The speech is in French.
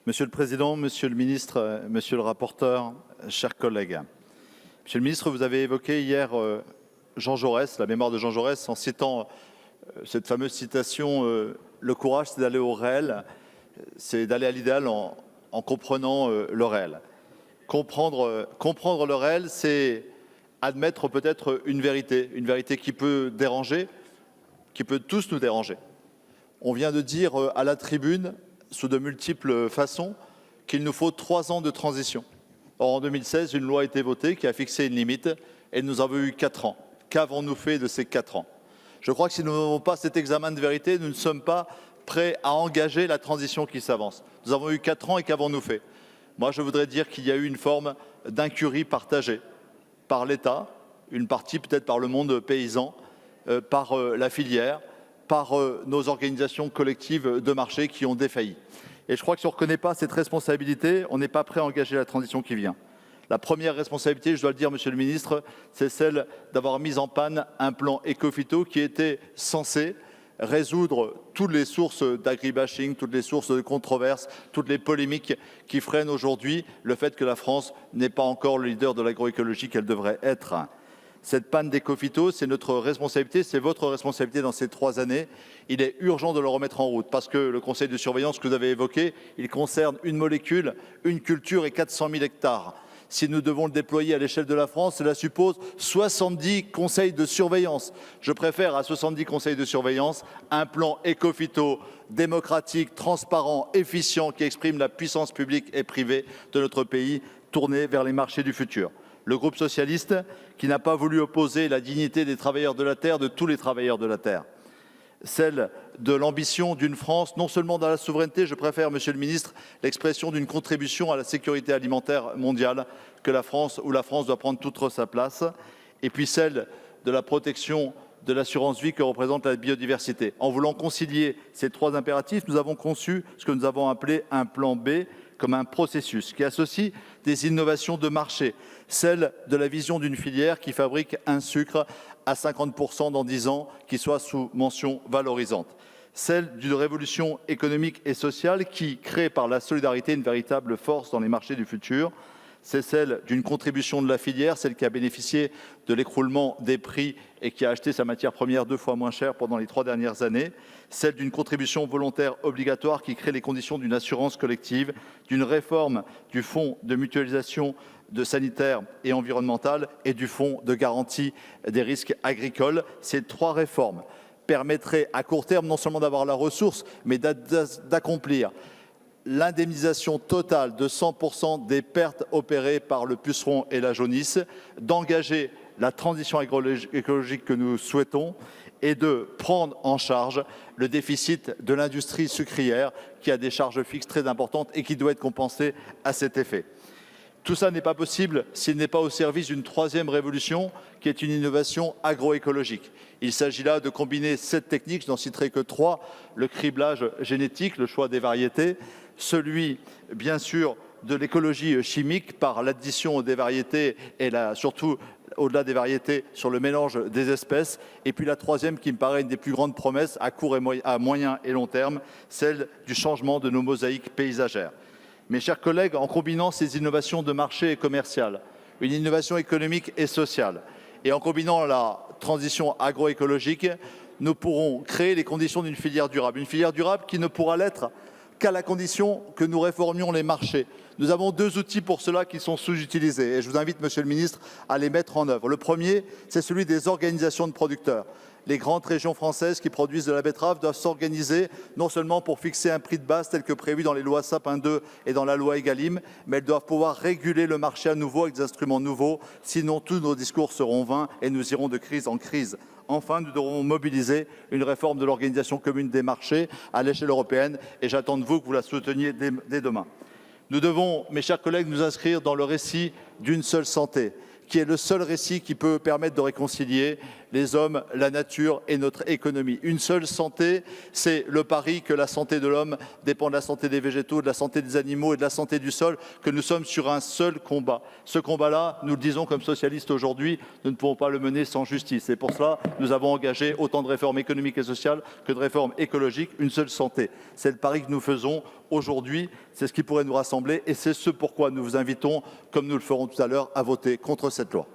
Monsieur le Président, Monsieur le Ministre, Monsieur le rapporteur, chers collègues. Monsieur le Ministre, vous avez évoqué hier Jean Jaurès, la mémoire de Jean Jaurès, en citant cette fameuse citation « Le courage, c'est d'aller au réel, c'est d'aller à l'idéal en comprenant le réel ». Comprendre le réel, c'est admettre peut-être une vérité qui peut déranger, qui peut tous nous déranger. On vient de dire à la tribune, sous de multiples façons, qu'il nous faut 3 ans de transition. Or, en 2016, une loi a été votée qui a fixé une limite et nous avons eu 4 ans. Qu'avons-nous fait de ces 4 ans? Je crois que si nous n'avons pas cet examen de vérité, nous ne sommes pas prêts à engager la transition qui s'avance. Nous avons eu 4 ans et qu'avons-nous fait? Moi, je voudrais dire qu'il y a eu une forme d'incurie partagée par l'État, une partie peut-être par le monde paysan, par la filière, par nos organisations collectives de marché qui ont défailli. Et je crois que si on ne reconnaît pas cette responsabilité, on n'est pas prêt à engager la transition qui vient. La première responsabilité, je dois le dire, Monsieur le Ministre, c'est celle d'avoir mis en panne un plan éco-phyto qui était censé résoudre toutes les sources d'agribashing, toutes les sources de controverses, toutes les polémiques qui freinent aujourd'hui le fait que la France n'est pas encore le leader de l'agroécologie qu'elle devrait être. Cette panne d'éco-phyto, c'est notre responsabilité, c'est votre responsabilité dans ces 3 années. Il est urgent de le remettre en route parce que le conseil de surveillance que vous avez évoqué, il concerne une molécule, une culture et 400 000 hectares. Si nous devons le déployer à l'échelle de la France, cela suppose 70 conseils de surveillance. Je préfère à 70 conseils de surveillance un plan éco-phyto démocratique, transparent, efficient qui exprime la puissance publique et privée de notre pays tourné vers les marchés du futur. Le groupe socialiste qui n'a pas voulu opposer la dignité des travailleurs de la terre, de tous les travailleurs de la terre. Celle de l'ambition d'une France, non seulement dans la souveraineté, je préfère, Monsieur le Ministre, l'expression d'une contribution à la sécurité alimentaire mondiale où la France doit prendre toute sa place, et puis celle de la protection de l'assurance vie que représente la biodiversité. En voulant concilier ces 3 impératifs, nous avons conçu ce que nous avons appelé un plan B, comme un processus qui associe des innovations de marché, celle de la vision d'une filière qui fabrique un sucre à 50% dans 10 ans, qui soit sous mention valorisante, celle d'une révolution économique et sociale qui crée par la solidarité une véritable force dans les marchés du futur. C'est celle d'une contribution de la filière, celle qui a bénéficié de l'écroulement des prix et qui a acheté sa matière première 2 fois moins cher pendant les 3 dernières années, celle d'une contribution volontaire obligatoire qui crée les conditions d'une assurance collective, d'une réforme du fonds de mutualisation de sanitaire et environnementale et du fonds de garantie des risques agricoles. Ces 3 réformes permettraient à court terme non seulement d'avoir la ressource, mais d'accomplir l'indemnisation totale de 100% des pertes opérées par le puceron et la jaunisse, d'engager la transition écologique que nous souhaitons et de prendre en charge le déficit de l'industrie sucrière qui a des charges fixes très importantes et qui doit être compensé à cet effet. Tout ça n'est pas possible s'il n'est pas au service d'une 3e révolution qui est une innovation agroécologique. Il s'agit là de combiner 7 techniques, je n'en citerai que 3, le criblage génétique, le choix des variétés, celui bien sûr de l'écologie chimique par l'addition des variétés et surtout au-delà des variétés sur le mélange des espèces, et puis la 3e qui me paraît une des plus grandes promesses à court et à moyen et long terme, celle du changement de nos mosaïques paysagères. Mes chers collègues, en combinant ces innovations de marché et commerciales, une innovation économique et sociale, et en combinant la transition agroécologique, nous pourrons créer les conditions d'une filière durable. Une filière durable qui ne pourra l'être qu'à la condition que nous réformions les marchés. Nous avons 2 outils pour cela qui sont sous-utilisés et je vous invite, Monsieur le Ministre, à les mettre en œuvre. Le premier, c'est celui des organisations de producteurs. Les grandes régions françaises qui produisent de la betterave doivent s'organiser non seulement pour fixer un prix de base tel que prévu dans les lois Sapin 2 et dans la loi Egalim, mais elles doivent pouvoir réguler le marché à nouveau avec des instruments nouveaux, sinon tous nos discours seront vains et nous irons de crise en crise. Enfin, nous devrons mobiliser une réforme de l'organisation commune des marchés à l'échelle européenne et j'attends de vous que vous la souteniez dès demain. Nous devons, mes chers collègues, nous inscrire dans le récit d'une seule santé, qui est le seul récit qui peut permettre de réconcilier les hommes, la nature et notre économie. Une seule santé, c'est le pari que la santé de l'homme dépend de la santé des végétaux, de la santé des animaux et de la santé du sol, que nous sommes sur un seul combat. Ce combat-là, nous le disons comme socialistes aujourd'hui, nous ne pouvons pas le mener sans justice. Et pour cela, nous avons engagé autant de réformes économiques et sociales que de réformes écologiques. Une seule santé. C'est le pari que nous faisons aujourd'hui, c'est ce qui pourrait nous rassembler et c'est ce pourquoi nous vous invitons, comme nous le ferons tout à l'heure, à voter contre cette loi.